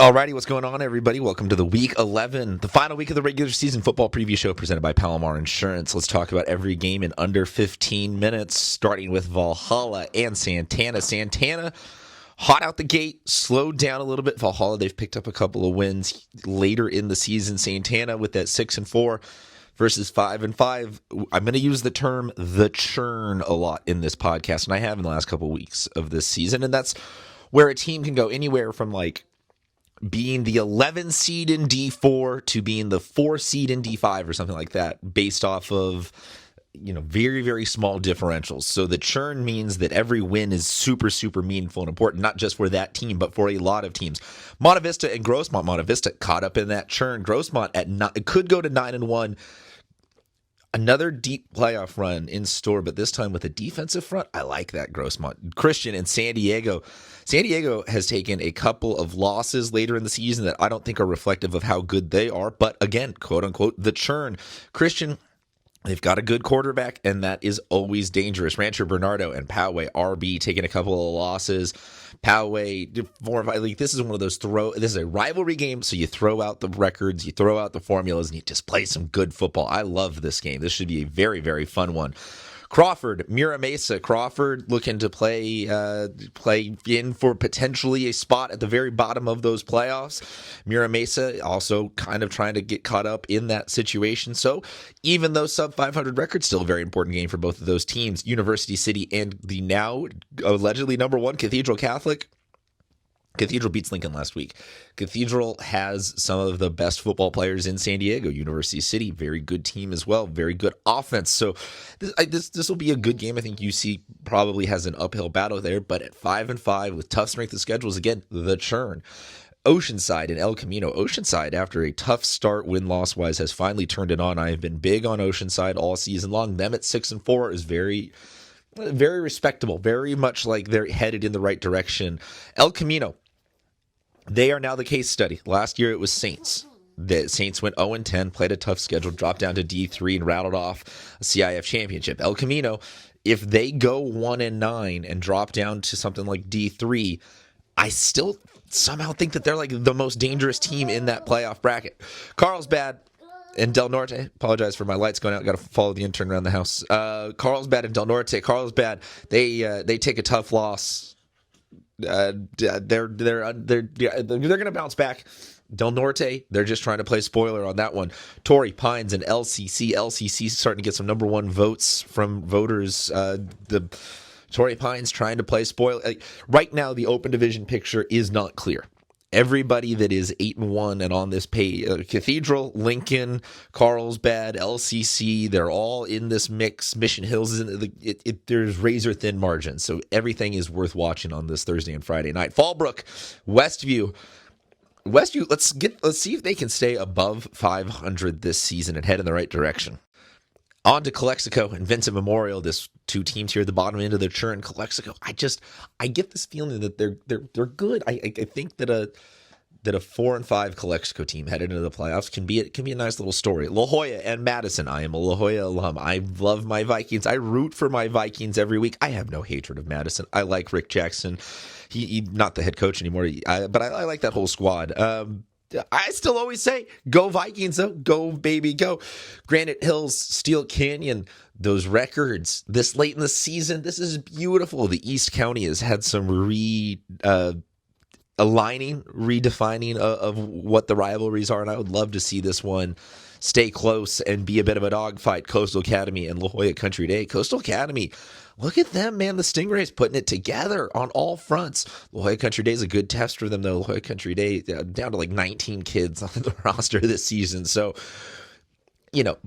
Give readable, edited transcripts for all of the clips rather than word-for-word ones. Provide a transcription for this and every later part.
Alrighty, what's going on, everybody? Welcome to the Week 11, the final week of the regular season football preview show presented by Palomar Insurance. Let's talk about every game in under 15 minutes, starting with Valhalla and Santana. Santana, hot out the gate, slowed down a little bit. Valhalla, they've picked up a couple of wins later in the season. Santana with that 6-4 versus 5-5. I'm going to use the term the churn a lot in this podcast, and I have in the last couple of weeks of this season, and that's where a team can go anywhere from being the 11 seed in D4 to being the 4 seed in D5 or something like that, based off of very, very small differentials. So the churn means that every win is super, super meaningful and important, not just for that team, but for a lot of teams. Monte Vista and Grossmont. Monte Vista caught up in that churn. Grossmont could go to 9-1. Another deep playoff run in store, but this time with a defensive front. I like that, Grossmont. Christian and San Diego. San Diego has taken a couple of losses later in the season that I don't think are reflective of how good they are, but again, quote-unquote, the churn. Christian, they've got a good quarterback, and that is always dangerous. Rancho Bernardo and Poway RB taking a couple of losses. Poway, this is one of those this is a rivalry game, so you throw out the records, you throw out the formulas, and you just play some good football. I love this game. This should be a very, very fun one. Crawford, Mira Mesa. Crawford looking to play in for potentially a spot at the very bottom of those playoffs. Mira Mesa also kind of trying to get caught up in that situation. So even though sub 500 record, still a very important game for both of those teams. University City and the now allegedly number one Cathedral Catholic. Cathedral beats Lincoln last week. Cathedral has some of the best football players in San Diego. University City, very good team as well. Very good offense. So this will be a good game. I think UC probably has an uphill battle there, but at 5-5 with tough strength of schedules, again, the churn. Oceanside and El Camino. Oceanside, after a tough start win-loss wise, has finally turned it on. I have been big on Oceanside all season long. Them at 6-4 is very respectable, very much like they're headed in the right direction. El Camino, they are now the case study. Last year it was Saints. The Saints went 0-10, played a tough schedule, dropped down to D3, and rattled off a CIF championship. El Camino, if they go 1-9 and drop down to something like D3, I still somehow think that they're like the most dangerous team in that playoff bracket. Carlsbad and Del Norte, apologize for my lights going out, got to follow the intern around the house. Carlsbad and Del Norte. Carlsbad, they take a tough loss. They're going to bounce back. Del Norte, they're just trying to play spoiler on that one. Torrey Pines and LCC starting to get some number one votes from voters. The Torrey Pines trying to play spoiler. Right now, the open division picture is not clear. Everybody that is 8-1 and on this page, Cathedral, Lincoln, Carlsbad, LCC, they're all in this mix. Mission Hills is in there's razor thin margins, so everything is worth watching on this Thursday and Friday night. Fallbrook, Westview, let's see if they can stay above 500 this season and head in the right direction. On to Calexico and Vincent Memorial. This two teams here at the bottom end of the churn. Calexico, I get this feeling that they're good. I think that a 4-5 Calexico team headed into the playoffs can be a nice little story. La Jolla and Madison. I am a La Jolla alum. I love my Vikings. I root for my Vikings every week. I have no hatred of Madison. I like Rick Jackson. He not the head coach anymore, but I like that whole squad. I still always say, go Vikings, though. Go, baby, go. Granite Hills, Steel Canyon, those records this late in the season, this is beautiful. The East County has had some redefining of what the rivalries are, and I would love to see this one stay close and be a bit of a dogfight. Coastal Academy and La Jolla Country Day. Coastal Academy, look at them, man. The Stingrays putting it together on all fronts. La Jolla Country Day is a good test for them, though. La Jolla Country Day down to 19 kids on the roster this season. So,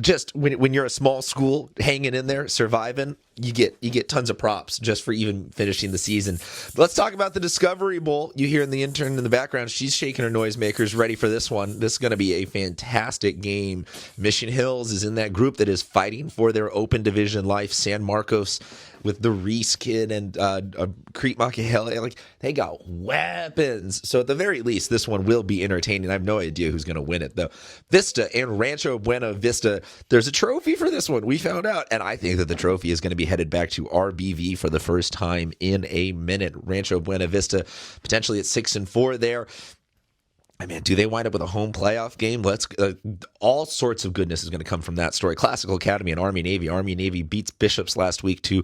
just when you're a small school hanging in there, surviving, you get tons of props just for even finishing the season. But let's talk about the Discovery Bowl. You hear the intern in the background. She's shaking her noisemakers, ready for this one. This is going to be a fantastic game. Mission Hills is in that group that is fighting for their open division life. San Marcos with the Reese kid and Crete Makahele, they got weapons. So at the very least, this one will be entertaining. I have no idea who's going to win it, though. Vista and Rancho Buena Vista, there's a trophy for this one. We found out, and I think that the trophy is going to be headed back to RBV for the first time in a minute. Rancho Buena Vista potentially at 6-4 there. Man, do they wind up with a home playoff game? All sorts of goodness is going to come from that story. Classical Academy and Army Navy. Army Navy beats Bishops last week to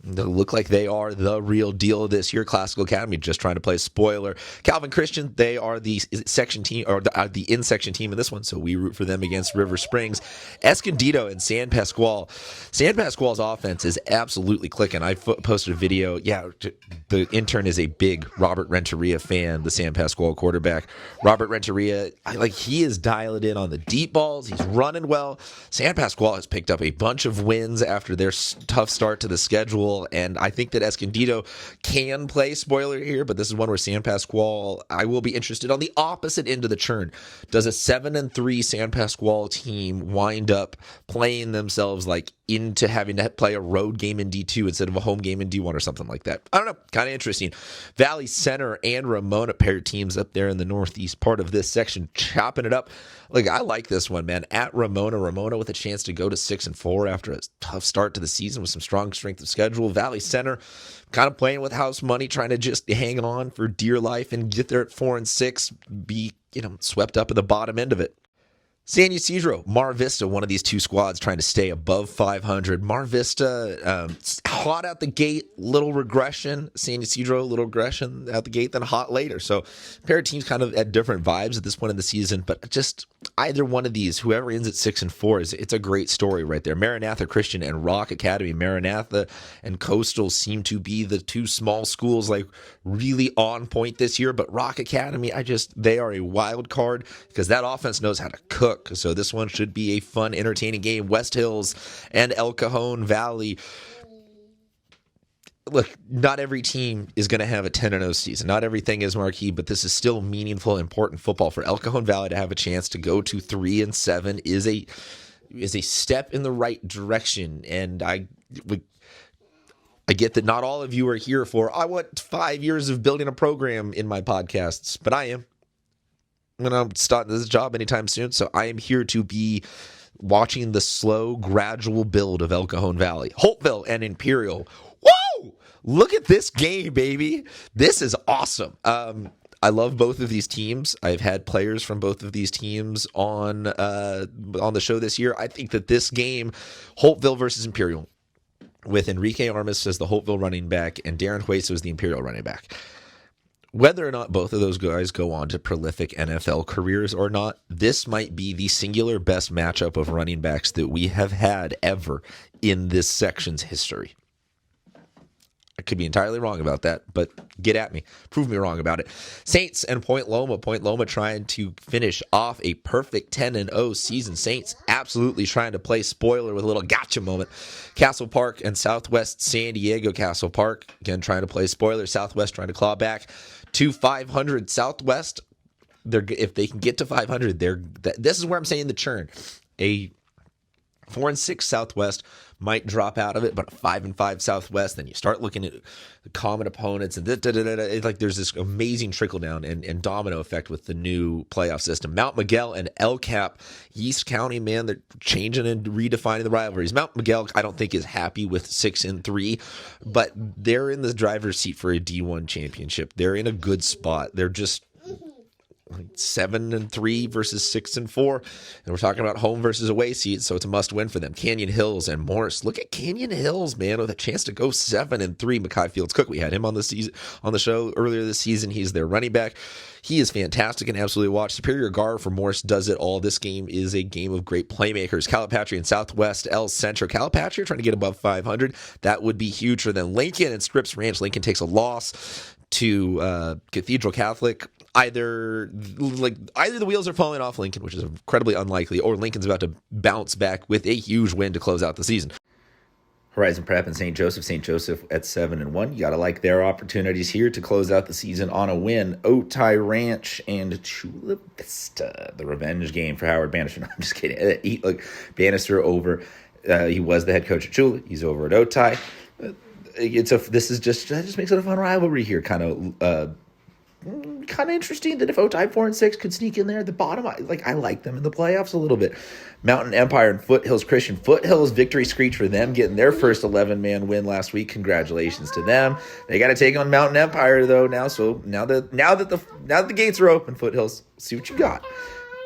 look like they are the real deal this year. Classical Academy just trying to play spoiler. Calvin Christian, they are the section team or the in-section team in this one, so we root for them against River Springs. Escondido and San Pasqual. San Pasqual's offense is absolutely clicking. I posted a video. Yeah, the intern is a big Robert Renteria fan, the San Pasqual quarterback. Robert Renteria, he is dialed in on the deep balls. He's running well. San Pasqual has picked up a bunch of wins after their tough start to the schedule. And I think that Escondido can play spoiler here, but this is one where San Pasqual, I will be interested on the opposite end of the churn. Does a 7-3 San Pasqual team wind up playing themselves into having to play a road game in D2 instead of a home game in D1 or something like that? I don't know. Kind of interesting. Valley Center and Ramona pair teams up there in the northeast part of this section, chopping it up. I like this one, man. At Ramona with a chance to go to 6-4 after a tough start to the season with some strong strength of schedule. Valley Center kind of playing with house money, trying to just hang on for dear life and get there at 4-6, be swept up at the bottom end of it. San Ysidro, Mar Vista, one of these two squads trying to stay above 500. Mar Vista, hot out the gate, little regression. San Ysidro, little regression out the gate, then hot later. So a pair of teams kind of at different vibes at this point in the season, but just either one of these, whoever ends at 6-4, it's a great story right there. Maranatha Christian and Rock Academy. Maranatha and Coastal seem to be the two small schools really on point this year, but Rock Academy, they are a wild card because that offense knows how to cook. So this one should be a fun, entertaining game. West Hills and El Cajon Valley. Look, not every team is going to have a 10-0 season. Not everything is marquee, but this is still meaningful, important football. For El Cajon Valley to have a chance to go to 3-7 is a step in the right direction. And I get that not all of you are here for, I want 5 years of building a program in my podcasts, but I am. I'm going to start this job anytime soon, so I am here to be watching the slow, gradual build of El Cajon Valley. Holtville and Imperial. Whoa! Look at this game, baby. This is awesome. I love both of these teams. I've had players from both of these teams on the show this year. I think that this game, Holtville versus Imperial, with Enrique Armas as the Holtville running back and Darren Hueso as the Imperial running back. Whether or not both of those guys go on to prolific NFL careers or not, this might be the singular best matchup of running backs that we have had ever in this section's history. I could be entirely wrong about that, but get at me. Prove me wrong about it. Saints and Point Loma. Point Loma trying to finish off a perfect 10-0 season. Saints absolutely trying to play spoiler with a little gotcha moment. Castle Park and Southwest San Diego. Castle Park, again, trying to play spoiler. Southwest trying to claw back to 500. Southwest, if they can get to 500, this is where I'm saying the churn. A 4-6 Southwest might drop out of it, but a 5-5 Southwest, then you start looking at the common opponents, and there's this amazing trickle down and domino effect with the new playoff system. Mount Miguel and El Cap, East County, man, they're changing and redefining the rivalries. Mount Miguel, I don't think, is happy with 6-3, but they're in the driver's seat for a D1 championship. They're in a good spot. They're just 7-3 versus 6-4, and we're talking about home versus away seats, so it's a must-win for them. Canyon Hills and Morris. Look at Canyon Hills, man, with a chance to go 7-3. Makai Fields Cook, we had him on the show earlier this season. He's their running back. He is fantastic and absolutely watch. Superior Gar for Morris does it all. This game is a game of great playmakers. Calipatria and Southwest El Centro. Calipatria trying to get above 500. That would be huge for them. Lincoln and Scripps Ranch. Lincoln takes a loss to Cathedral Catholic. Either the wheels are falling off Lincoln, which is incredibly unlikely, or Lincoln's about to bounce back with a huge win to close out the season. Horizon Prep and St. Joseph. St. Joseph at 7-1. You got to like their opportunities here to close out the season on a win. Otay Ranch and Chula Vista. The revenge game for Howard Bannister. No, I'm just kidding. Bannister over. He was the head coach at Chula. He's over at Otay. That just makes it a fun rivalry here, kind of kind of interesting that if Otay 4-6 could sneak in there at the bottom, I like them in the playoffs a little bit. Mountain Empire and Foothills Christian. Foothills victory screech for them, getting their first 11-man win last week. Congratulations to them. They got to take on Mountain Empire though now. So now that the gates are open, Foothills, see what you got.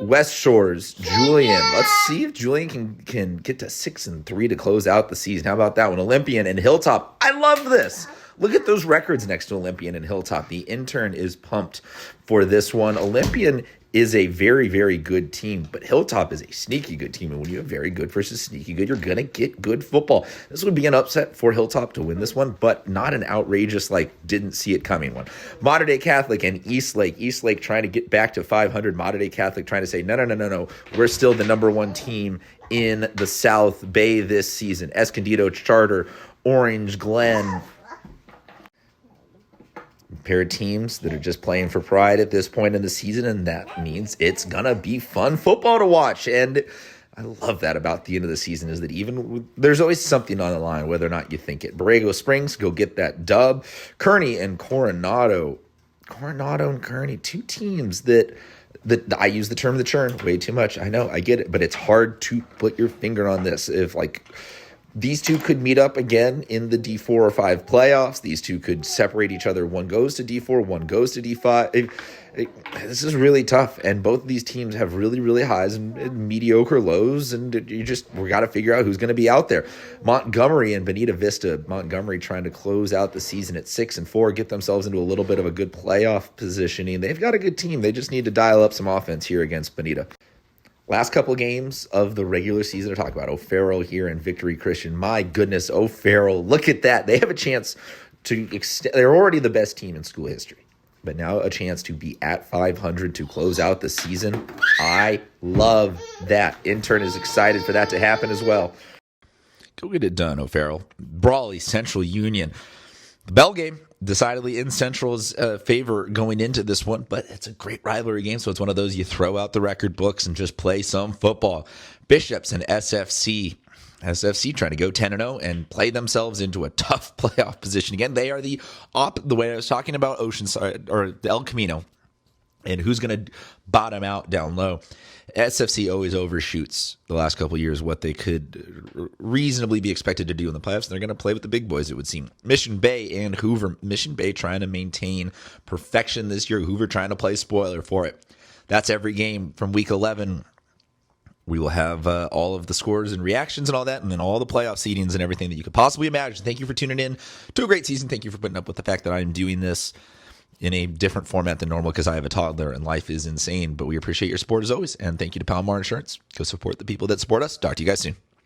West Shores, Julian. Let's see if Julian can get to 6-3 to close out the season. How about that one? Olympian and Hilltop. I love this. Look at those records next to Olympian and Hilltop. The intern is pumped for this one. Olympian is a very, very good team, but Hilltop is a sneaky good team. And when you have very good versus sneaky good, you're going to get good football. This would be an upset for Hilltop to win this one, but not an outrageous, didn't see it coming one. Mater Dei Catholic and Eastlake. Eastlake trying to get back to 500. Mater Dei Catholic trying to say, no. We're still the number one team in the South Bay this season. Escondido Charter, Orange Glen. Pair of teams that are just playing for pride at this point in the season, and that means it's gonna be fun football to watch. And I love that about the end of the season is that there's always something on the line, whether or not you think it. Borrego Springs, go get that dub. Kearney and Coronado and Kearney, two teams that I use the term the churn way too much. I know, I get it, but it's hard to put your finger on this. If these two could meet up again in the D4 or 5 playoffs. These two could separate each other. One goes to D4, one goes to D5. This is really tough, and both of these teams have really, really highs and mediocre lows, and we got to figure out who's going to be out there. Montgomery and Bonita Vista. Montgomery trying to close out the season at 6-4, get themselves into a little bit of a good playoff positioning. They've got a good team. They just need to dial up some offense here against Bonita. Last couple of games of the regular season to talk about. O'Farrell here and Victory Christian. My goodness, O'Farrell, look at that. They have a chance to extend. They're already the best team in school history, but now a chance to be at 500 to close out the season. I love that. Intern is excited for that to happen as well. Go get it done, O'Farrell. Brawley Central Union. The Bell game, decidedly in Central's favor going into this one, but it's a great rivalry game, so it's one of those you throw out the record books and just play some football. Bishops and SFC. SFC trying to go 10-0 and play themselves into a tough playoff position again. They are the way I was talking about Oceanside or El Camino, and who's going to bottom out down low. SFC always overshoots the last couple of years what they could reasonably be expected to do in the playoffs. They're going to play with the big boys, it would seem. Mission Bay and Hoover. Mission Bay trying to maintain perfection this year. Hoover trying to play spoiler for it. That's every game from week 11. We will have all of the scores and reactions and all that, and then all the playoff seedings and everything that you could possibly imagine. Thank you for tuning in to a great season. Thank you for putting up with the fact that I'm doing this in a different format than normal because I have a toddler and life is insane. But we appreciate your support as always. And thank you to Palomar Insurance. Go support the people that support us. Talk to you guys soon.